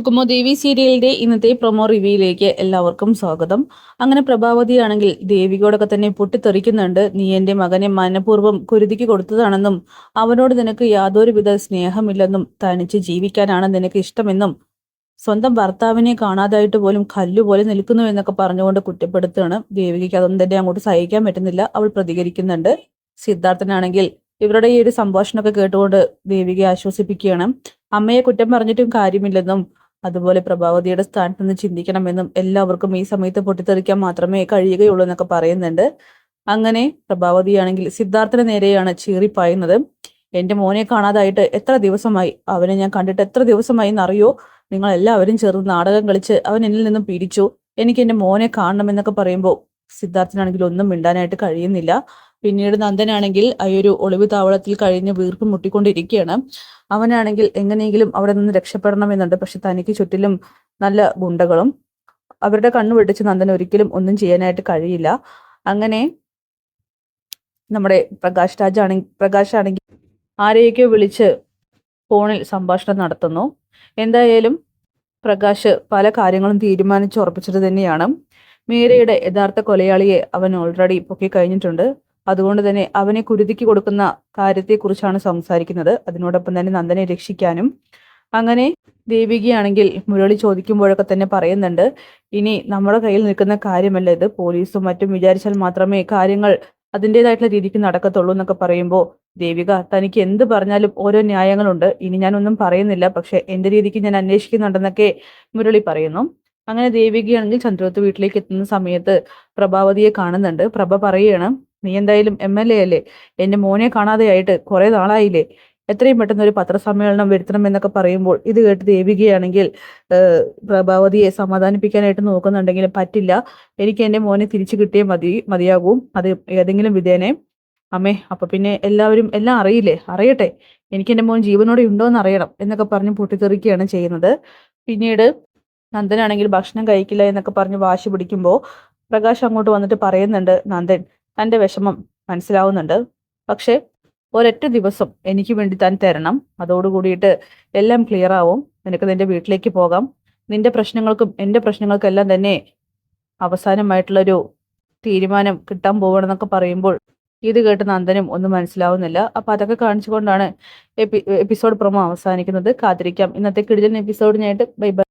സുകുമോ ദേവി സീരിയലിന്റെ ഇന്നത്തെ പ്രൊമോ റിവ്യൂയിലേക്ക് എല്ലാവർക്കും സ്വാഗതം. അങ്ങനെ പ്രഭാവതിയാണെങ്കിൽ ദേവികയോടൊക്കെ തന്നെ പൊട്ടിത്തെറിക്കുന്നുണ്ട്. നീ എന്റെ മകനെ മനഃപൂർവ്വം കുരുതിക്ക് കൊടുത്തതാണെന്നും അവനോട് നിനക്ക് യാതൊരുവിധ സ്നേഹമില്ലെന്നും തനിച്ച് ജീവിക്കാനാണ് നിനക്ക് ഇഷ്ടമെന്നും സ്വന്തം ഭർത്താവിനെ കാണാതായിട്ട് പോലും കല്ലുപോലെ നിൽക്കുന്നു എന്നൊക്കെ പറഞ്ഞുകൊണ്ട് കുറ്റപ്പെടുത്തുകയാണ്. ദേവികയ്ക്ക് അതൊന്നും തന്നെ അങ്ങോട്ട് സഹിക്കാൻ പറ്റുന്നില്ല. അവൾ പ്രതികരിക്കുന്നുണ്ട്. സിദ്ധാർത്ഥനാണെങ്കിൽ ഇവരുടെ ഈ ഒരു സംഭാഷണമൊക്കെ കേട്ടുകൊണ്ട് ദേവികയെ ആശ്വസിപ്പിക്കുകയാണ്. അമ്മയെ കുറ്റം പറഞ്ഞിട്ടും കാര്യമില്ലെന്നും അതുപോലെ പ്രഭാവതിയുടെ സ്ഥാനത്ത് നിന്ന് ചിന്തിക്കണമെന്നും എല്ലാവർക്കും ഈ സമയത്ത് പൊട്ടിത്തെറിക്കാൻ മാത്രമേ കഴിയുകയുള്ളൂ എന്നൊക്കെ പറയുന്നുണ്ട്. അങ്ങനെ പ്രഭാവതിയാണെങ്കിൽ സിദ്ധാർത്ഥന് നേരെയാണ് ചീറിപ്പായുന്നത്. എന്റെ മോനെ കാണാതായിട്ട് എത്ര ദിവസമായി, അവനെ ഞാൻ കണ്ടിട്ട് എത്ര ദിവസമായി എന്നറിയോ? നിങ്ങൾ എല്ലാവരും ചേർന്ന് നാടകം കളിച്ച് അവൻ എന്നിൽ നിന്നും പിടിച്ചു. എനിക്ക് എന്റെ മോനെ കാണണമെന്നൊക്കെ പറയുമ്പോൾ സിദ്ധാർത്ഥനാണെങ്കിൽ ഒന്നും മിണ്ടാനായിട്ട് കഴിയുന്നില്ല. പിന്നീട് നന്ദനാണെങ്കിൽ ആ ഒരു ഒളിവ് താവളത്തിൽ കഴിഞ്ഞ് വീർപ്പ് മുട്ടിക്കൊണ്ടിരിക്കുകയാണ്. അവനാണെങ്കിൽ എങ്ങനെയെങ്കിലും അവിടെ നിന്ന് രക്ഷപ്പെടണമെന്നുണ്ട്. പക്ഷെ തനിക്ക് ചുറ്റിലും നല്ല ഗുണ്ടകളും. അവരുടെ കണ്ണു വെട്ടിച്ച് നന്ദൻ ഒരിക്കലും ഒന്നും ചെയ്യാനായിട്ട് കഴിയില്ല. അങ്ങനെ നമ്മുടെ പ്രകാശ് ആണെങ്കിൽ ആരെയൊക്കെയോ വിളിച്ച് ഫോണിൽ സംഭാഷണം നടത്തുന്നു. എന്തായാലും പ്രകാശ് പല കാര്യങ്ങളും തീരുമാനിച്ചുറപ്പിച്ചിട്ട് തന്നെയാണ്. മീരയുടെ യഥാർത്ഥ കൊലയാളിയെ അവൻ ഓൾറെഡി പൊക്കി കഴിഞ്ഞിട്ടുണ്ട്. അതുകൊണ്ട് തന്നെ അവനെ കുരുതിക്ക് കൊടുക്കുന്ന കാര്യത്തെക്കുറിച്ചാണ് സംസാരിക്കുന്നത്. അതിനോടൊപ്പം തന്നെ നന്ദനെ രക്ഷിക്കാനും. അങ്ങനെ ദേവികയാണെങ്കിൽ മുരളി ചോദിക്കുമ്പോഴൊക്കെ തന്നെ പറയുന്നുണ്ട്, ഇനി നമ്മുടെ കയ്യിൽ നിൽക്കുന്ന കാര്യമല്ല ഇത്, പോലീസും മറ്റും വിചാരിച്ചാൽ മാത്രമേ കാര്യങ്ങൾ അതിൻ്റെതായിട്ടുള്ള രീതിക്ക് നടക്കത്തുള്ളൂ എന്നൊക്കെ പറയുമ്പോൾ ദേവിക, തനിക്ക് എന്ത് പറഞ്ഞാലും ഓരോ ന്യായങ്ങളുണ്ട്, ഇനി ഞാനൊന്നും പറയുന്നില്ല, പക്ഷെ എന്റെ രീതിക്ക് ഞാൻ അന്വേഷിക്കുന്നുണ്ടെന്നൊക്കെ മുരളി പറയുന്നു. അങ്ങനെ ദേവികയാണെങ്കിൽ ചന്ദ്രത്ത് വീട്ടിലേക്ക് എത്തുന്ന സമയത്ത് പ്രഭാവതിയെ കാണുന്നുണ്ട്. പ്രഭ പറയുകയാണ്, നീ എന്തായാലും MLA അല്ലേ, എന്റെ മോനെ കാണാതെയായിട്ട് കുറെ നാളായില്ലേ, എത്രയും പെട്ടെന്ന് ഒരു പത്രസമ്മേളനം വരുത്തണം എന്നൊക്കെ പറയുമ്പോൾ ഇത് കേട്ട് ദേവികയാണെങ്കിൽ പ്രഭാവതിയെ സമാധാനിപ്പിക്കാനായിട്ട് നോക്കുന്നുണ്ടെങ്കിലും പറ്റില്ല, എനിക്ക് എന്റെ മോനെ തിരിച്ചു കിട്ടിയേ മതിയാകും, അത് ഏതെങ്കിലും വിധേനെ. അമ്മേ, അപ്പൊ പിന്നെ എല്ലാവരും എല്ലാം അറിയില്ലേ, അറിയട്ടെ, എനിക്ക് എന്റെ മോൻ ജീവനോടെ ഉണ്ടോ എന്ന് അറിയണം എന്നൊക്കെ പറഞ്ഞ് പൊട്ടിത്തെറിക്കുകയാണ് ചെയ്യുന്നത്. പിന്നീട് നന്ദനാണെങ്കിൽ ഭക്ഷണം കഴിക്കില്ല എന്നൊക്കെ പറഞ്ഞ് വാശി പിടിക്കുമ്പോൾ പ്രകാശ് അങ്ങോട്ട് വന്നിട്ട് പറയുന്നുണ്ട്, നന്ദൻ, തന്റെ വിഷമം മനസ്സിലാവുന്നുണ്ട്, പക്ഷെ ഒരൊറ്റ ദിവസം എനിക്ക് വേണ്ടി താൻ തരണം, അതോടുകൂടിയിട്ട് എല്ലാം ക്ലിയർ ആവും, നിനക്ക് നിന്റെ വീട്ടിലേക്ക് പോകാം, നിന്റെ പ്രശ്നങ്ങൾക്കും എൻ്റെ പ്രശ്നങ്ങൾക്കെല്ലാം തന്നെ അവസാനമായിട്ടുള്ളൊരു തീരുമാനം കിട്ടാൻ പോകണമെന്നൊക്കെ പറയുമ്പോൾ ഇത് കേട്ട് നന്ദനും ഒന്നും മനസ്സിലാവുന്നില്ല. അപ്പൊ അതൊക്കെ കാണിച്ചുകൊണ്ടാണ് എപ്പിസോഡ് പ്രൊമോ അവസാനിക്കുന്നത്. കാത്തിരിക്കാം ഇന്നത്തെ കിടിലൻ എപ്പിസോഡിനായിട്ട്. Bye bye.